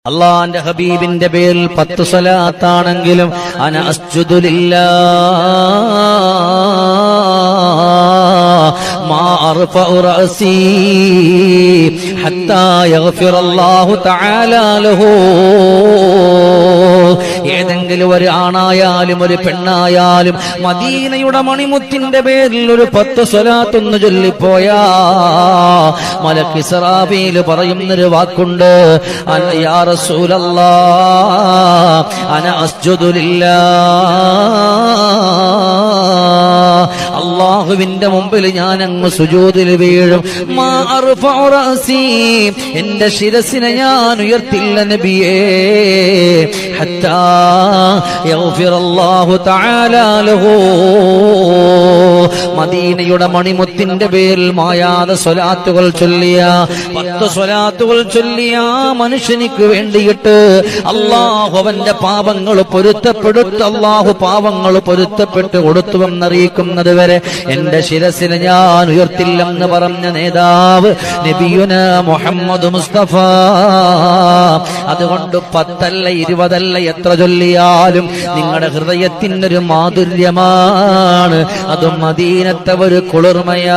അള്ളാന്റെ ഹബീബിന്റെ പേരിൽ 10 സ്വലാത്താണെങ്കിലും അന അസ്ജുദു ലില്ലാഹ് മാ അർഫഉ റഅസി ഹത്താ യഗ്ഫിറല്ലാഹു തആല ലഹു. ഏതെങ്കിലും ഒരു ആണായാലും ഒരു പെണ്ണായാലും മദീനയുടെ മണിമുത്തിന്റെ പേരിൽ ഒരു 10 സ്വലാത്തൊന്ന് ചൊല്ലിപ്പോയാ മലക്ക് ഇസ്രാഫീൽ പറയുന്നൊരു വാക്കുണ്ട്, യാ റസൂലല്ലാഹ് അന അസ്ജുദു ലില്ലാഹ്, അല്ലാഹുവിന്റെ മുമ്പിൽ ഞാൻ അങ്ങ് സുജൂദിൽ വീഴും. മാ അർഫഉ റഅസി, എന്റെ ശിരസിനെ ഞാൻ ഉയർത്തില്ല നബിയേ, ഹത്താ യഗ്ഫിറല്ലാഹു തആല ലഹു. മദീനയുടെ മണിമുത്തിന്റെ പേരിൽ മായാതെ സ്വലാത്തുകൾ ചൊല്ലിയ 10 സ്വലാത്തുകൾ ചൊല്ലിയ മനുഷ്യനിക്ക് വേണ്ടിയിട്ട് അല്ലാഹു അവന്റെ പാപങ്ങൾ പൊരുത്തപ്പെടുത്ത അല്ലാഹു പാപങ്ങൾ പൊരുത്തപ്പെട്ട് കൊടുത്തുവെന്നറിയിക്കുന്നത് വരെ എന്റെ ശിരസിനെ ഞാൻ ഉയർത്തില്ലെന്ന് പറഞ്ഞ നേതാവ് നബിയുനാ മുഹമ്മദ് മുസ്തഫ. അതുകൊണ്ട് 10 അല്ല 20 അല്ല എത്ര ചൊല്ലിയാലും നിങ്ങളുടെ ഹൃദയത്തിനൊരു മാധുര്യമാണ്, അതും മദീനത്തെ ഒരു കുളിർമയാണ്.